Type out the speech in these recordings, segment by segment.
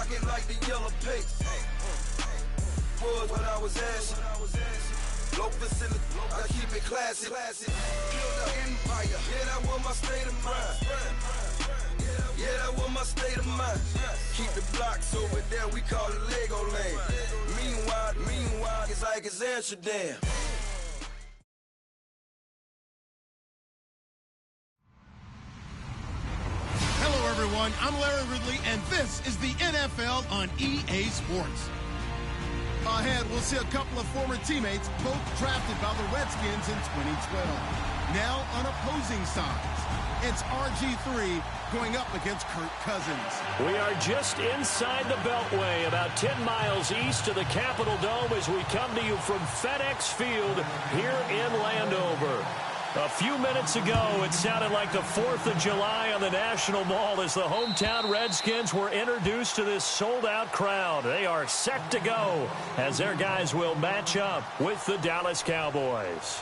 rocking like the yellow paint. Was when I was asking. Low facility, I keep it classy. Build an empire, yeah, that was my state of mind. Yeah, that was my state of mind. Keep the blocks over there, we call it Lego Land. Meanwhile, it's like it's Amsterdam. Hello, everyone. I'm Larry Ridley, and this is the NFL on EA Sports. Ahead, we'll see a couple of former teammates, both drafted by the Redskins in 2012. Now on opposing sides, it's RG3 going up against Kirk Cousins. We are just inside the Beltway, about 10 miles east of the Capitol Dome as we come to you from FedEx Field here in Landover. A few minutes ago, it sounded like the 4th of July on the National Mall as the hometown Redskins were introduced to this sold-out crowd. They are set to go as their guys will match up with the Dallas Cowboys.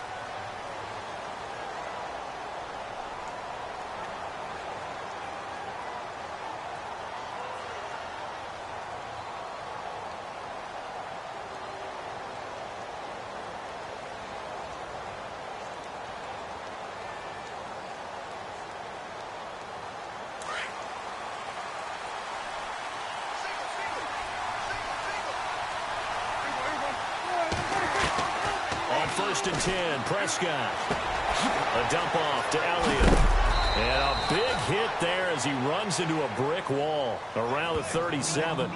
First and 10, Prescott. A dump off to Elliott. And a big hit there as he runs into a brick wall around the 37.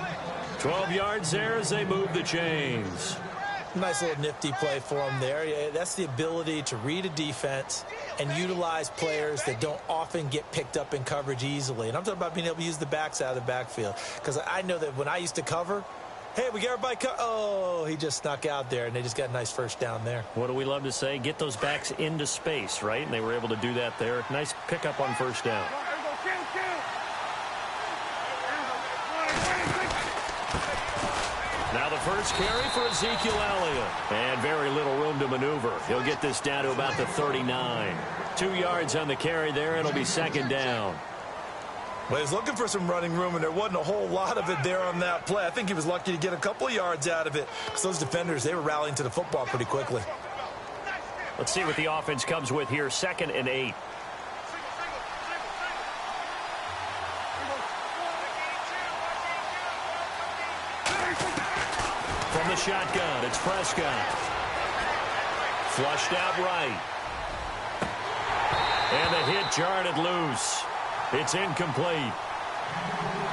12 yards there as they move the chains. Nice little nifty play for him there. Yeah, that's the ability to read a defense and utilize players that don't often get picked up in coverage easily. And I'm talking about being able to use the backs out of the backfield. Because I know that when I used to cover, hey, we got everybody oh, he just snuck out there, and they just got a nice first down there. What do we love to say? Get those backs into space, right? And they were able to do that there. Nice pickup on first down. Now the first carry for Ezekiel Elliott. And very little room to maneuver. He'll get this down to about the 39. 2 yards on the carry there. It'll be second down. Well, he was looking for some running room, and there wasn't a whole lot of it there on that play. I think he was lucky to get a couple of yards out of it because those defenders, they were rallying to the football pretty quickly. Let's see what the offense comes with here. 2nd and 8. From the shotgun, it's Prescott. Flushed out right. And the hit jarred it loose. It's incomplete.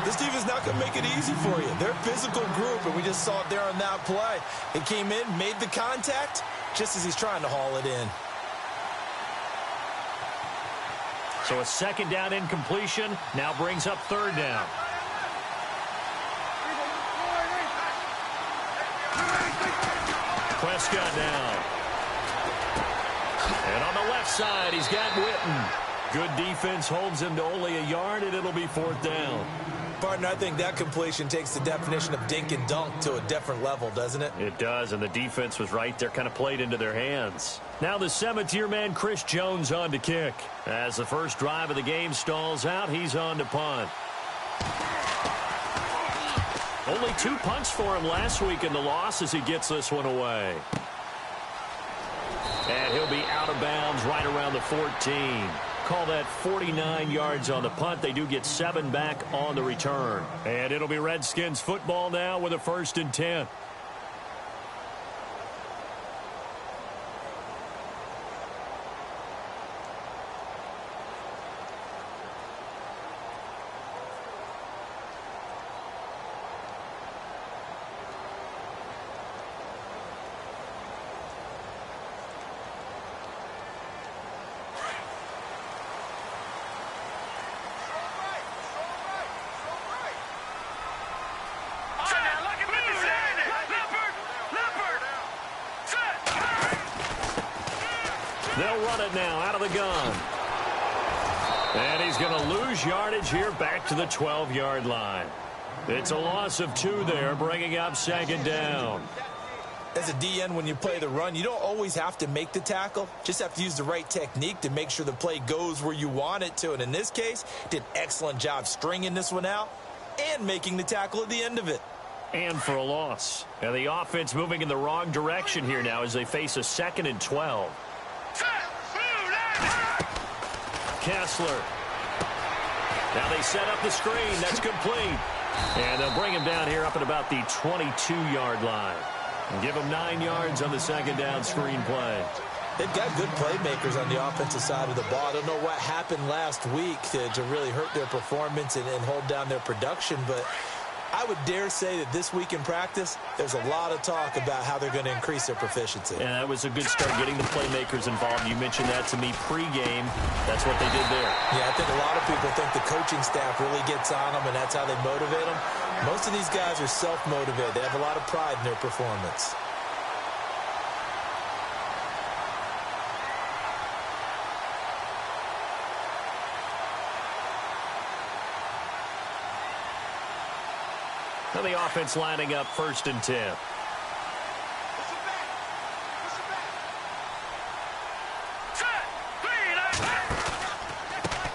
This defense not going to make it easy for you. They're a physical group, and we just saw it there on that play. It came in, made the contact, just as he's trying to haul it in. So a second down incompletion now brings up third down. Prescott now. And on the left side, he's got Witten. Good defense holds him to only a yard, and it'll be 4th down. Partner, I think that completion takes the definition of dink and dunk to a different level, doesn't it? It does, and the defense was right there, kind of played into their hands. Now the Cemeteer man, Chris Jones, on to kick. As the first drive of the game stalls out, he's on to punt. Only 2 punts for him last week in the loss as he gets this one away. And he'll be out of bounds right around the 14. Call that 49 yards on the punt. They do get 7 back on the return. And it'll be Redskins football now with a 1st and 10. They'll run it now out of the gun. And he's going to lose yardage here back to the 12-yard line. It's a loss of 2 there, bringing up 2nd down. As a DN, when you play the run, you don't always have to make the tackle. Just have to use the right technique to make sure the play goes where you want it to. And in this case, did an excellent job stringing this one out. and making the tackle at the end of it. And for a loss. And the offense moving in the wrong direction here now as they face a 2nd and 12. Kessler. Now they set up the screen. That's complete. And they'll bring him down here up at about the 22-yard line. And give him 9 yards on the 2nd down screen play. They've got good playmakers on the offensive side of the ball. I don't know what happened last week to really hurt their performance and hold down their production, but I would dare say that this week in practice, there's a lot of talk about how they're going to increase their proficiency. And that was a good start, getting the playmakers involved. You mentioned that to me pregame. That's what they did there. Yeah, I think a lot of people think the coaching staff really gets on them, and that's how they motivate them. Most of these guys are self-motivated. They have a lot of pride in their performance. Now the offense lining up 1st and 10.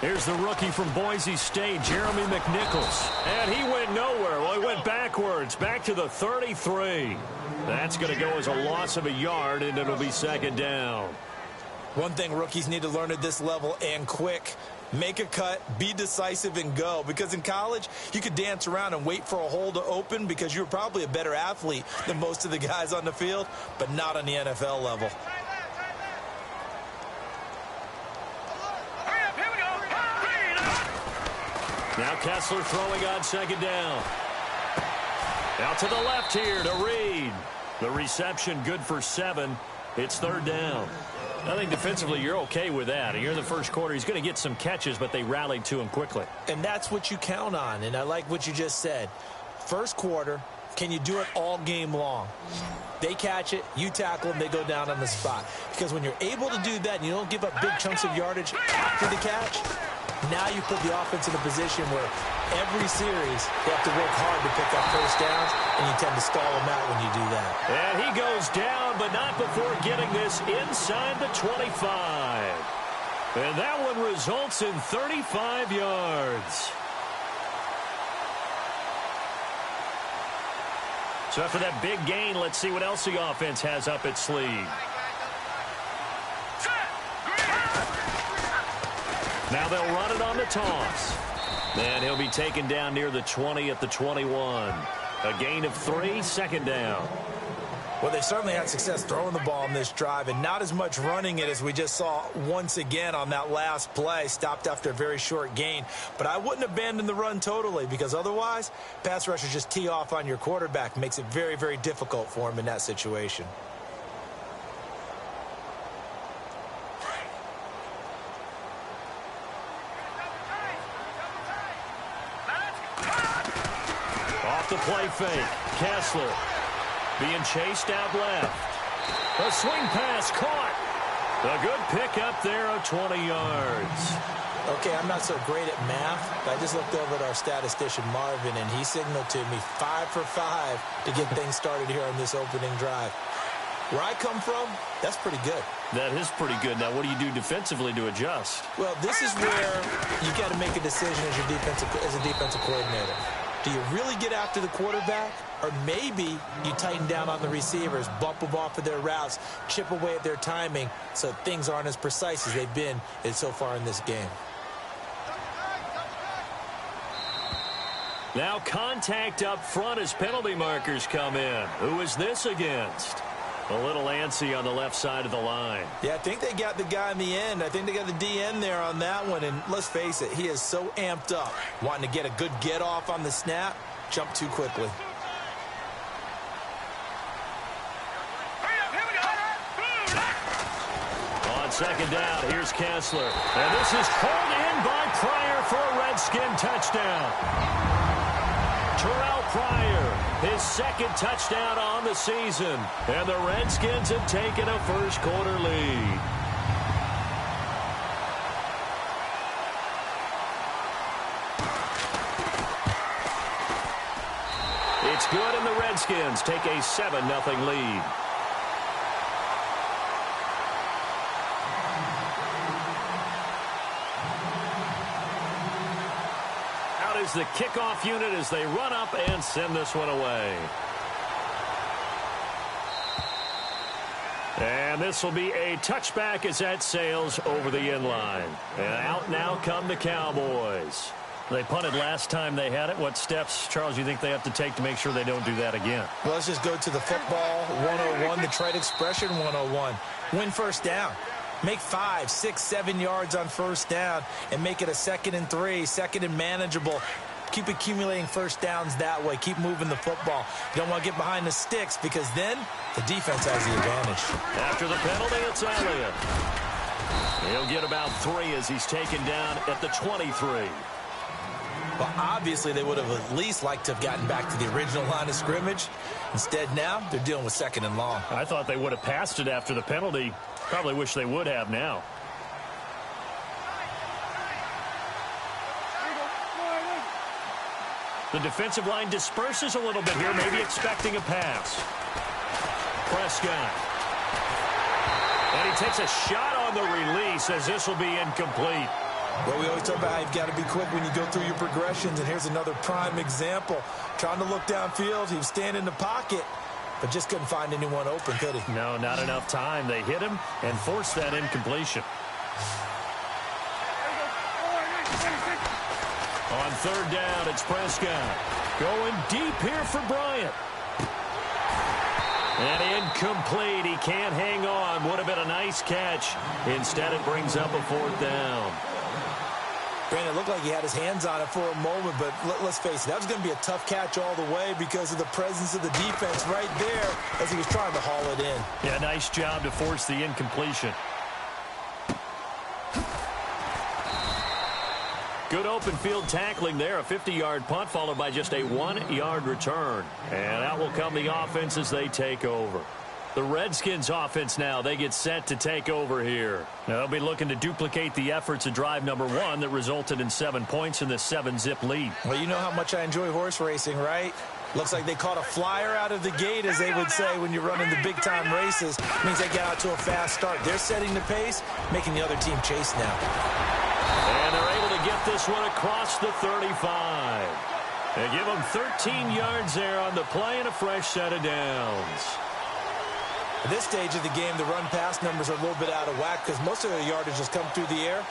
Here's the rookie from Boise State, Jeremy McNichols. And he went nowhere. Well, he went backwards, back to the 33. That's going to go as a loss of a yard, and it'll be 2nd down. One thing rookies need to learn at this level, and quick: make a cut, be decisive, and go. Because in college, you could dance around and wait for a hole to open because you're probably a better athlete than most of the guys on the field, but not on the NFL level. Now Kessler throwing on 2nd down. Out to the left here to Reed. The reception good for 7. It's 3rd down. I think defensively you're okay with that. Here in the first quarter, he's going to get some catches, but they rallied to him quickly. And that's what you count on, and I like what you just said. First quarter, can you do it all game long? They catch it, you tackle them, they go down on the spot. Because when you're able to do that and you don't give up big chunks of yardage after the catch, now you put the offense in a position where every series they have to work hard to pick up first downs, and you tend to stall them out when you do that. And he goes down, but not before getting this inside the 25. And that one results in 35 yards. So after that big gain, let's see what else the offense has up its sleeve. Now they'll run it on the toss. And he'll be taken down near the 20 at the 21. A gain of 3, 2nd down. Well, they certainly had success throwing the ball in this drive, and not as much running it as we just saw once again on that last play. Stopped after a very short gain. But I wouldn't abandon the run totally, because otherwise, pass rushers just tee off on your quarterback. Makes it very, very difficult for him in that situation. Off the play fake. Kessler being chased out left. A swing pass caught. A good pickup there of 20 yards. Okay, I'm not so great at math, but I just looked over at our statistician, Marvin, and he signaled to me 5 for 5 to get things started here on this opening drive. Where I come from, that's pretty good. That is pretty good. Now, what do you do defensively to adjust? Well, this is where you got to make a decision as a defensive coordinator. Do you really get after the quarterback, or maybe you tighten down on the receivers, bump them off of their routes, chip away at their timing so things aren't as precise as they've been so far in this game? Now contact up front as penalty markers come in. Who is this against? A little antsy on the left side of the line. Yeah, I think they got the guy in the end. I think they got the DN there on that one. And let's face it, he is so amped up, wanting to get a good get off on the snap, jump too quickly. On 2nd down, here's Kessler. And this is pulled in by Pryor for a Redskin touchdown. Terrell Pryor, his 2nd touchdown on the season. And the Redskins have taken a first quarter lead. It's good, and the Redskins take a 7-0 lead. is the kickoff unit as they run up and send this one away. And this will be a touchback as that sails over the end line. And out now come the Cowboys. They punted last time they had it. What steps, Charles, you think they have to take to make sure they don't do that again? Well, let's just go to the football 101, the trade expression 101. Win first down. Make 5, 6, 7 yards on first down and make it a 2nd and 3, 2nd and manageable. Keep accumulating first downs that way. Keep moving the football. You don't want to get behind the sticks because then the defense has the advantage. After the penalty, it's Elliott. He'll get about 3 as he's taken down at the 23. Well, obviously, they would have at least liked to have gotten back to the original line of scrimmage. Instead, now they're dealing with 2nd and long. I thought they would have passed it after the penalty. Probably wish they would have now. The defensive line disperses a little bit here, maybe expecting a pass. Prescott. And he takes a shot on the release as this will be incomplete. Well, we always talk about how you've got to be quick when you go through your progressions, and here's another prime example. Trying to look downfield, he was standing in the pocket, but just couldn't find anyone open, could he? No, not enough time. They hit him and forced that incompletion. On 3rd down, it's Prescott. Going deep here for Bryant. And incomplete. He can't hang on. Would have been a nice catch. Instead, it brings up a 4th down. Brandon, it looked like he had his hands on it for a moment, but let's face it, that was going to be a tough catch all the way because of the presence of the defense right there as he was trying to haul it in. Yeah, nice job to force the incompletion. Good open field tackling there. A 50-yard punt followed by just a 1-yard return. And out will come the offense as they take over. The Redskins offense now, they get set to take over here. Now they'll be looking to duplicate the efforts of drive number 1 that resulted in 7 points in the 7-zip lead. Well, you know how much I enjoy horse racing, right? Looks like they caught a flyer out of the gate, as they would say when you're running the big-time races. It means they get out to a fast start. They're setting the pace, making the other team chase now. And they're able to get this one across the 35. They give them 13 yards there on the play and a fresh set of downs. At this stage of the game, the run-pass numbers are a little bit out of whack because most of their yardage has come through the air.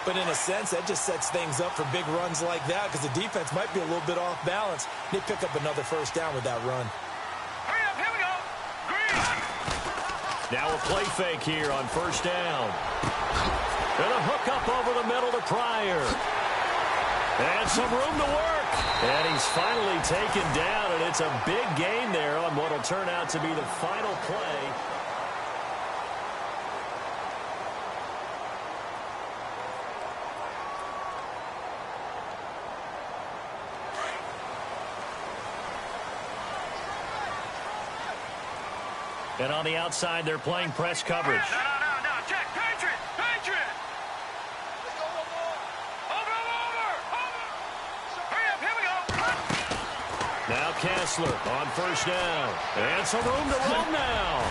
But in a sense, that just sets things up for big runs like that because the defense might be a little bit off balance. They pick up another first down with that run. Hurry up, here we go. Green. Now a play fake here on first down. And a hook up over the middle to Pryor. And some room to work. And he's finally taken down, and it's a big gain there on what will turn out to be the final play. And on the outside, they're playing press coverage. No. Check. Patriot. Over. Hurry up. Here we go. Now Kessler on first down. And some room to roam now.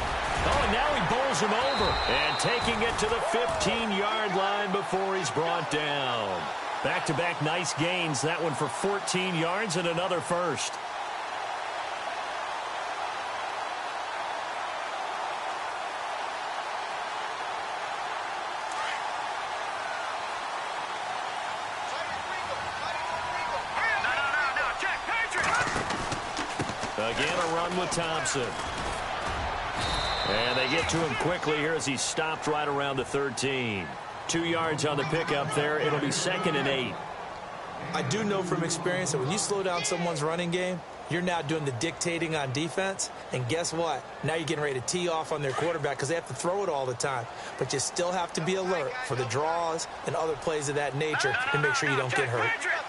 Oh, and now he bowls him over. And taking it to the 15-yard line before he's brought down. Back-to-back nice gains. That one for 14 yards and another first. Again, a run with Thompson. And they get to him quickly here as he's stopped right around the 13. 2 yards on the pickup there. It'll be 2nd and 8. I do know from experience that when you slow down someone's running game, you're now doing the dictating on defense. And guess what? Now you're getting ready to tee off on their quarterback because they have to throw it all the time. But you still have to be alert for the draws and other plays of that nature to make sure you don't get hurt. Patriot.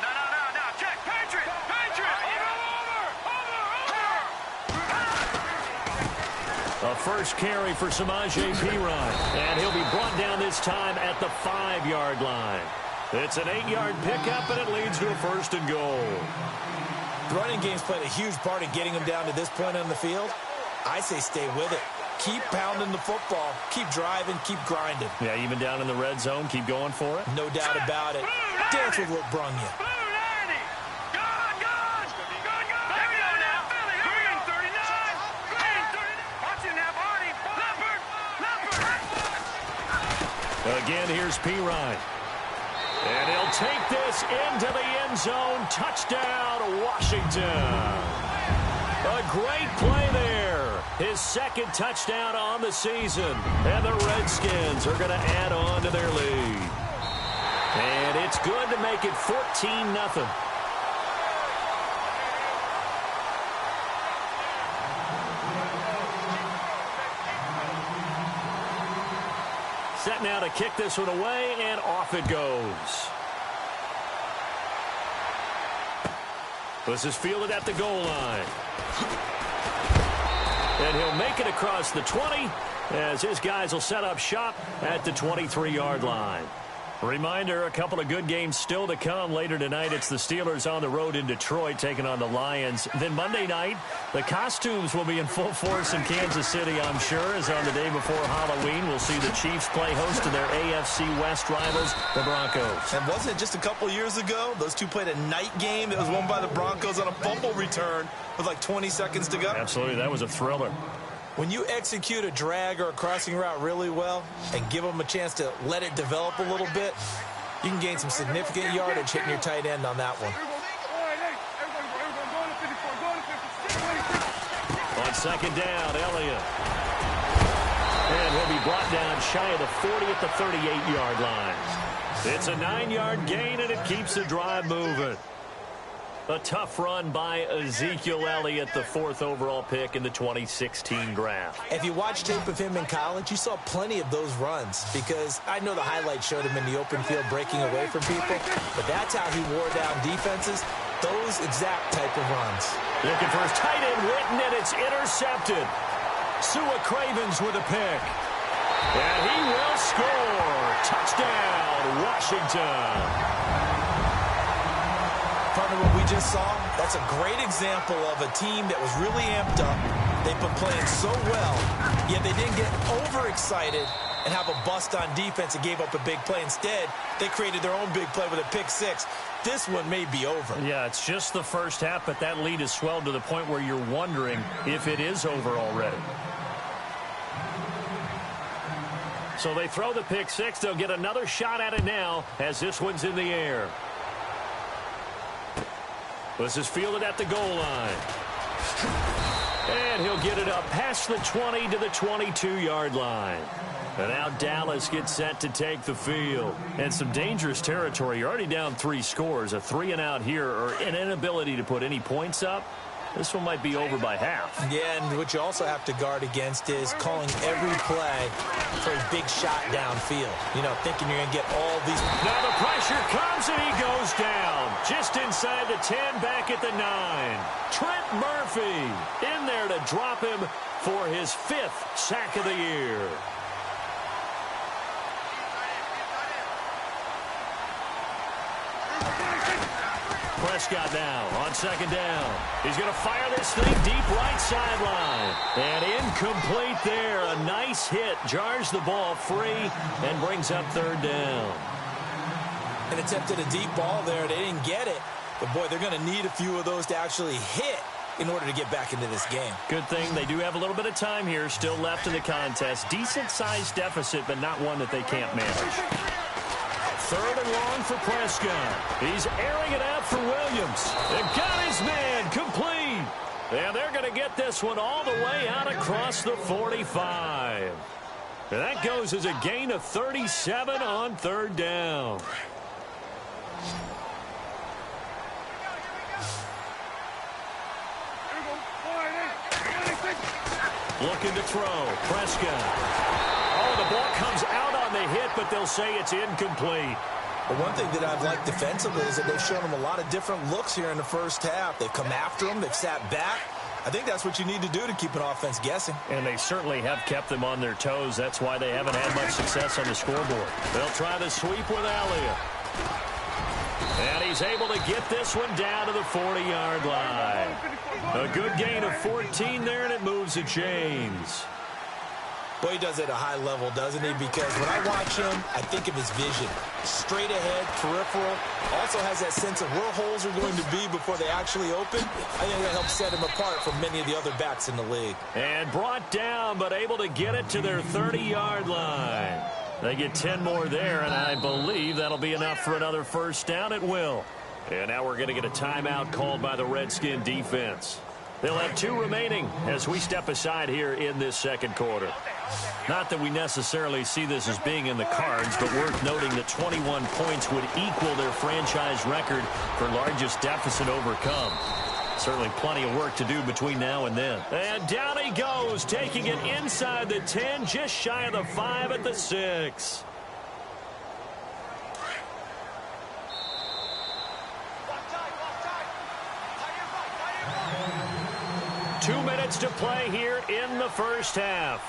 No. Check. Patriot. Over. A first carry for Samaje Perine. And he'll be brought down this time at the 5-yard line. It's an 8-yard pickup, and it leads to a 1st and goal. The running game's played a huge part in getting them down to this point on the field. I say stay with it. Keep pounding the football. Keep driving. Keep grinding. Yeah, even down in the red zone, keep going for it. No doubt about it. Dance with what brung you. Blue 90. Gone. Here we go now. Philly, here we go. 39. Green 39. Watch it now, Barney. Leopard. Again, here's Pirine. And he'll take this into the end zone. Touchdown, Washington. A great play there. His second touchdown on the season. And the Redskins are going to add on to their lead. And it's good to make it 14-0. Set now to kick this one away, and off it goes. This is fielded at the goal line. And he'll make it across the 20 as his guys will set up shop at the 23-yard line. Reminder, a couple of good games still to come. Later tonight, it's the Steelers on the road in Detroit taking on the Lions. Then Monday night, the costumes will be in full force in Kansas City, I'm sure, as on the day before Halloween, we'll see the Chiefs play host to their AFC West rivals, the Broncos. And wasn't it just a couple years ago, those two played a night game that was won by the Broncos on a fumble return with like 20 seconds to go? Absolutely, that was a thriller. When you execute a drag or a crossing route really well and give them a chance to let it develop a little bit, you can gain some significant yardage hitting your tight end on that one. On second down, Elliott. And he'll be brought down shy of the 40 at the 38-yard line. It's a 9-yard gain, and it keeps the drive moving. A tough run by Ezekiel Elliott, the 4th overall pick in the 2016 draft. If you watch tape of him in college, you saw plenty of those runs because I know the highlights showed him in the open field breaking away from people, but that's how he wore down defenses, those exact type of runs. Looking for his tight end, Witten, and it's intercepted. Sua Cravens with a pick. And he will score. Touchdown, Washington. Partner, what we just saw, that's a great example of a team that was really amped up. They've been playing so well, yet they didn't get overexcited and have a bust on defense and gave up a big play. Instead, they created their own big play with a pick six. This one may be over. Yeah, it's just the first half, but that lead has swelled to the point where you're wondering if it is over already. So they throw the pick six. They'll get another shot at it now as this one's in the air. This is fielded at the goal line. And he'll get it up past the 20 to the 22-yard line. And now Dallas gets set to take the field. And some dangerous territory. You're already down 3 scores. A 3-and-out here or an inability to put any points up. This one might be over by half. Yeah, and what you also have to guard against is calling every play for a big shot downfield. You know, thinking you're going to get all these. Now the pressure comes and he goes down. Just inside the 10, back at the 9. Trent Murphy in there to drop him for his 5th sack of the year. Prescott now on second down. He's going to fire this thing deep right sideline. And incomplete there. A nice hit. Jars the ball free and brings up 3rd down. And attempted a deep ball there. They didn't get it. But, boy, they're going to need a few of those to actually hit in order to get back into this game. Good thing they do have a little bit of time here still left in the contest. Decent-sized deficit, but not one that they can't manage. 3rd and long for Prescott. He's airing it out for Williams. They've got his man complete. And they're going to get this one all the way out across the 45. And that goes as a gain of 37 on 3rd down. Looking to throw. Prescott. Oh, the ball comes out on the hit, but they'll say it's incomplete. But one thing that I've liked defensively is that they've shown them a lot of different looks here in the first half. They've come after them. They've sat back. I think that's what you need to do to keep an offense guessing. And they certainly have kept them on their toes. That's why they haven't had much success on the scoreboard. They'll try the sweep with Elliott. And he's able to get this one down to the 40-yard line. A good gain of 14 there, and it moves the chains. Well, he does it at a high level, doesn't he? Because when I watch him, I think of his vision. Straight ahead, peripheral. Also has that sense of where holes are going to be before they actually open. I think that helps set him apart from many of the other backs in the league. And brought down, but able to get it to their 30-yard line. They get 10 more there, and I believe that'll be enough for another first down at will. And now we're going to get a timeout called by the Redskin defense. They'll have 2 remaining as we step aside here in this second quarter. Not that we necessarily see this as being in the cards, but worth noting that 21 points would equal their franchise record for largest deficit overcome. Certainly plenty of work to do between now and then. And down he goes, taking it inside the 10, just shy of the 5 at the 6. Two minutes to play here in the first half.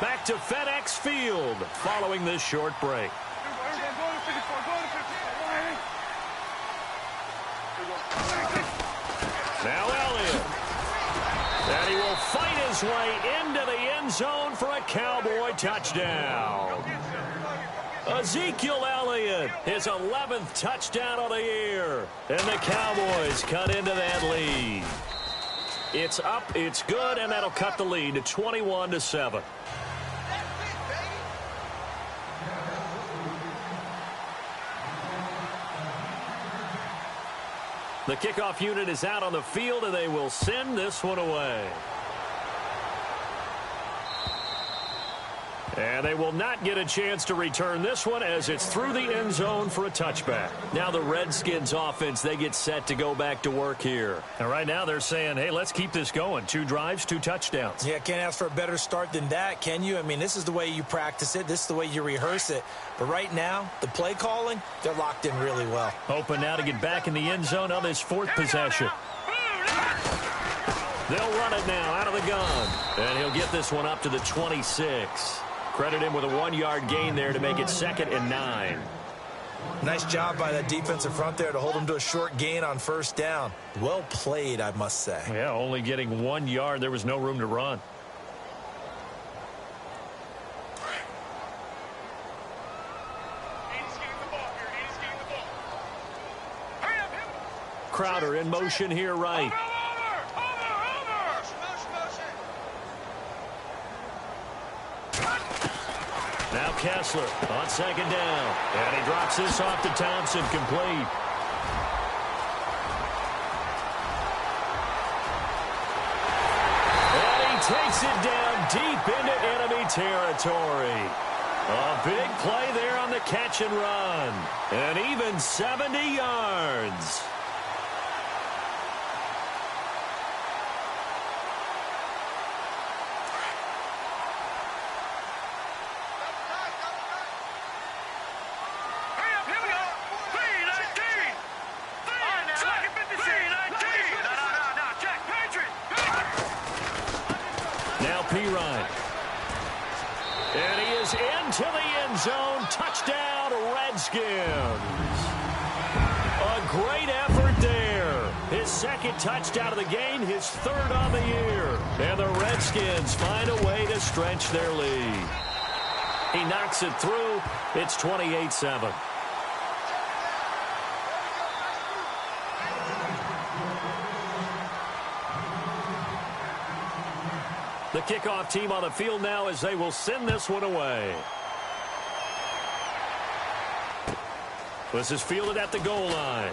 Back to FedEx Field following this short break. Now Elliott. And he will fight his way into the end zone for a Cowboy touchdown. Ezekiel Elliott, his 11th touchdown of the year. And the Cowboys cut into that lead. It's up, it's good, and that'll cut the lead to 21-7. The kickoff unit is out on the field, and they will send this one away. And they will not get a chance to return this one as it's through the end zone for a touchback. Now the Redskins offense, they get set to go back to work here. And right now they're saying, hey, let's keep this going. 2 drives, 2 touchdowns. Yeah, can't ask for a better start than that, can you? I mean, this is the way you practice it. This is the way you rehearse it. But right now, the play calling, they're locked in really well. Hoping now to get back in the end zone on this 4th possession. They'll run it now out of the gun. And he'll get this one up to the 26. Credit him with a 1-yard gain there to make it 2nd and 9. Nice job by that defensive front there to hold him to a short gain on first down. Well played, I must say. Yeah, only getting 1 yard. There was no room to run. Crowder in motion here right. Now Kessler on 2nd down. And he drops this off to Thompson, complete. And he takes it down deep into enemy territory. A big play there on the catch and run. And even 70 yards. And he is into the end zone. Touchdown, Redskins. A great effort there. His 2nd touchdown of the game, his 3rd on the year. And the Redskins find a way to stretch their lead. He knocks it through. It's 28-7. The kickoff team on the field now as they will send this one away. This is fielded at the goal line.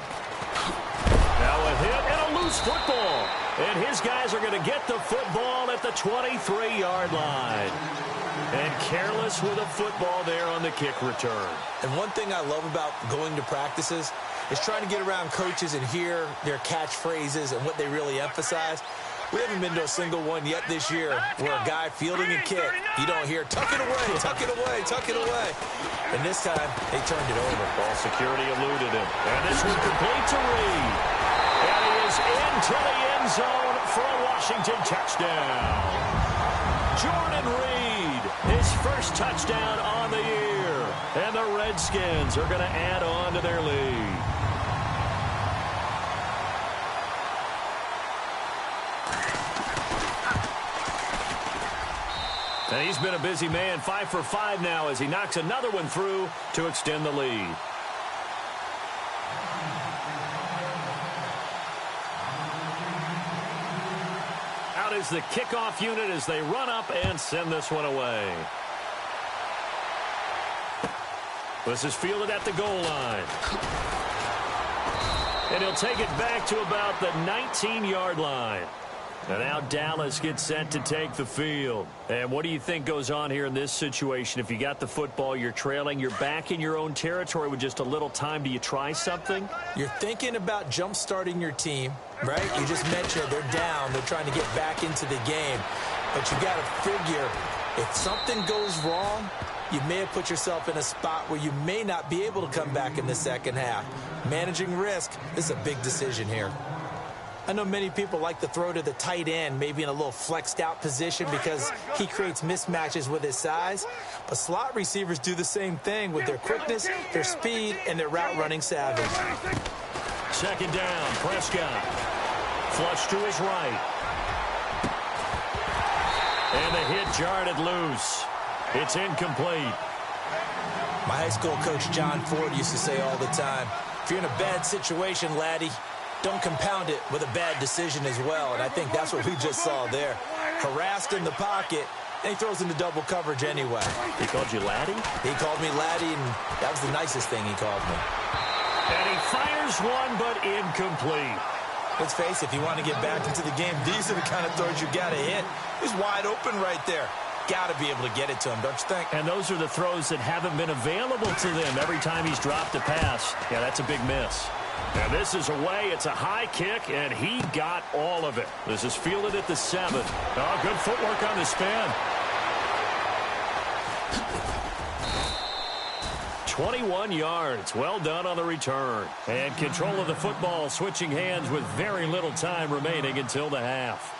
Now a hit and a loose football. And his guys are going to get the football at the 23-yard line. And careless with a football there on the kick return. And one thing I love about going to practices is trying to get around coaches and hear their catchphrases and what they really emphasize. We haven't been to a single one yet this year where a guy fielding a kick, you don't hear, tuck it away, tuck it away, tuck it away. And this time, they turned it over. Ball security eluded him. And this one complete to Reed. And he is into the end zone for a Washington touchdown. Jordan Reed, his first touchdown on the year. And the Redskins are going to add on to their lead. And he's been a busy man, 5 for 5 now as he knocks another one through to extend the lead. Out is the kickoff unit as they run up and send this one away. This is fielded at the goal line. And he'll take it back to about the 19-yard line. And now Dallas gets set to take the field. And what do you think goes on here in this situation? If you got the football, you're trailing, you're back in your own territory with just a little time. Do you try something? You're thinking about jump-starting your team, right? You just mentioned they're down. They're trying to get back into the game. But you got to figure if something goes wrong, you may have put yourself in a spot where you may not be able to come back in the second half. Managing risk is a big decision here. I know many people like to throw to the tight end, maybe in a little flexed out position because he creates mismatches with his size. But slot receivers do the same thing with their quickness, their speed, and their route running savvy. Second down, Prescott. Flush to his right. And the hit jarred it loose. It's incomplete. My high school coach, John Ford, used to say all the time, if you're in a bad situation, laddie, don't compound it with a bad decision as well. And I think that's what we just saw there. Harassed in the pocket, and he throws into double coverage anyway. He called you laddie? He called me laddie, and that was the nicest thing he called me. And he fires one, but incomplete. Let's face it, if you want to get back into the game, these are the kind of throws you got to hit. He's wide open right there. Got to be able to get it to him, don't you think? And those are the throws that haven't been available to them every time he's dropped a pass. Yeah, that's a big miss. And this is away. It's a high kick, and he got all of it. This is fielded at the 7. Oh, good footwork on the spin. 21 yards. Well done on the return. And control of the football, switching hands with very little time remaining until the half.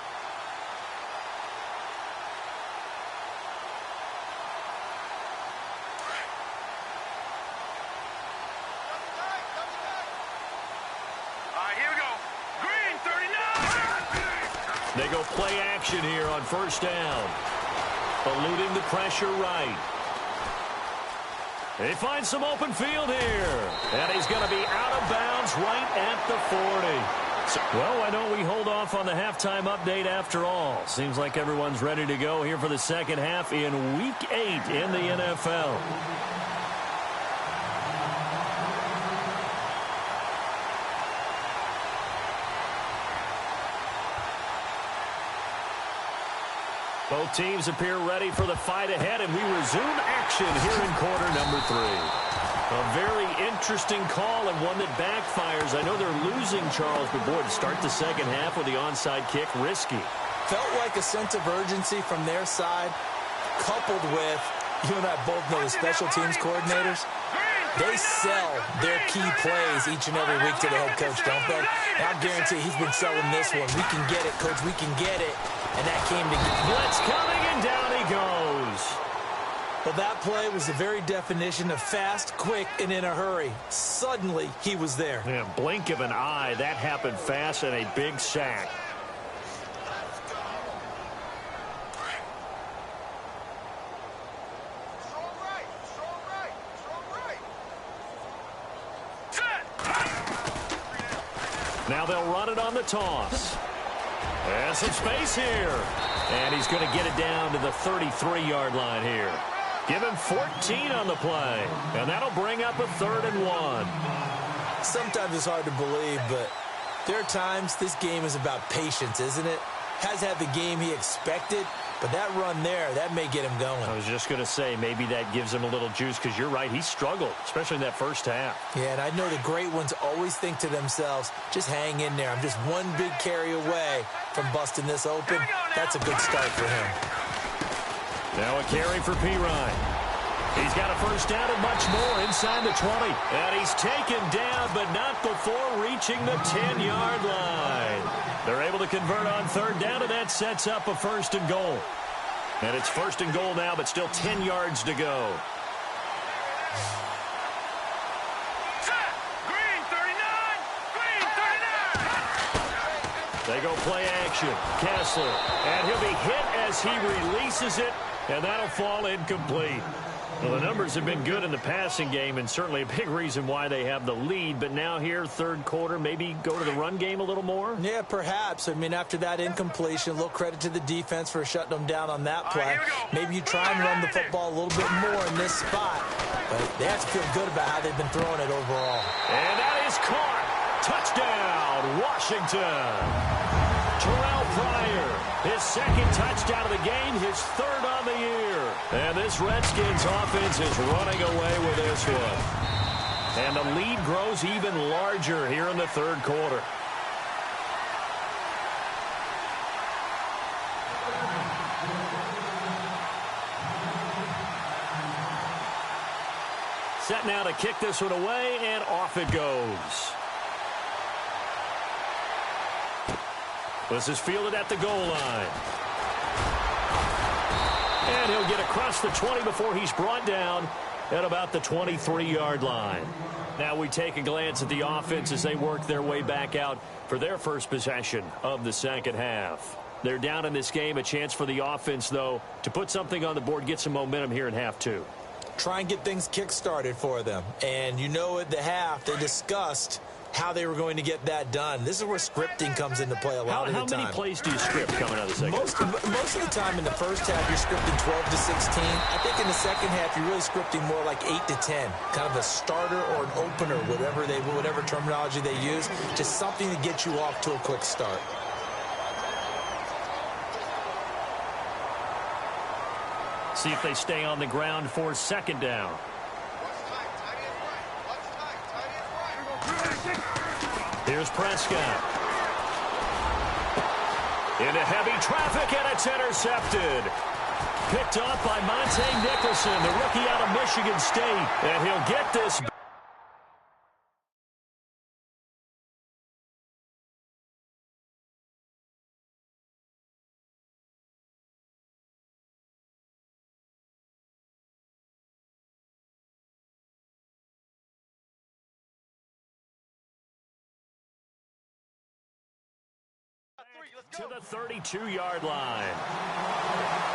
They go play action here on first down. Eluding the pressure right. They find some open field here. And he's going to be out of bounds right at the 40. So, well, why don't we hold off on the halftime update after all? Seems like everyone's ready to go here for the second half in Week 8 in the NFL. Both teams appear ready for the fight ahead, and we resume action here in quarter number 3. A very interesting call and one that backfires. I know they're losing, Charles, but boy, to start the second half with the onside kick, risky. Felt like a sense of urgency from their side, coupled with, you and I both know the special teams coordinators, they sell their key plays each and every week to the head coach, don't they? And I guarantee he's been selling this one. We can get it, coach, we can get it. And that came to blitz coming, and down he goes. Well, that play was the very definition of fast, quick, and in a hurry. Suddenly, he was there. Yeah, blink of an eye. That happened fast, and a big sack. Now they'll run it on the toss. And some space here. And he's going to get it down to the 33-yard line here. Give him 14 on the play. And that'll bring up a 3rd and 1. Sometimes it's hard to believe, but there are times this game is about patience, isn't it? Has had the game he expected, but that run there, that may get him going. I was just going to say, maybe that gives him a little juice, because you're right, he struggled, especially in that first half. Yeah, and I know the great ones always think to themselves, just hang in there. I'm just one big carry away from busting this open. That's a good start for him. Now a carry for Pirine. He's got a first down and much more inside the 20. And he's taken down, but not before reaching the 10-yard line. They're able to convert on 3rd down, and that sets up a 1st and goal. And it's 1st and goal now, but still 10 yards to go. Green 39! Green 39! They go play action. Kessler. And he'll be hit as he releases it. And that'll fall incomplete. Well, the numbers have been good in the passing game, and certainly a big reason why they have the lead. But now here, third quarter, maybe go to the run game a little more? Yeah, perhaps. I mean, after that incompletion, a little credit to the defense for shutting them down on that play. Maybe you try and run the football a little bit more in this spot. But they have to feel good about how they've been throwing it overall. And that is caught. Touchdown, Washington. Terrell Pryor, his second touchdown of the game, his third on the year. And this Redskins offense is running away with this one. And the lead grows even larger here in the third quarter. Set now to kick this one away, and off it goes. This is fielded at the goal line. And he'll get across the 20 before he's brought down at about the 23-yard line. Now we take a glance at the offense as they work their way back out for their first possession of the second half. They're down in this game. A chance for the offense, though, to put something on the board, get some momentum here in half two. Try and get things kick-started for them. And you know at the half they discussed how they were going to get that done. This is where scripting comes into play a lot of the time. How many plays do you script coming out of the second? Most of the time in the first half, you're scripting 12 to 16. I think in the second half, you're really scripting more like 8 to 10. Kind of a starter or an opener, whatever terminology they use. Just something to get you off to a quick start. See if they stay on the ground for second down. Here's Prescott. Into heavy traffic, and it's intercepted. Picked off by Monte Nicholson, the rookie out of Michigan State. And he'll get this. To the 32-yard line.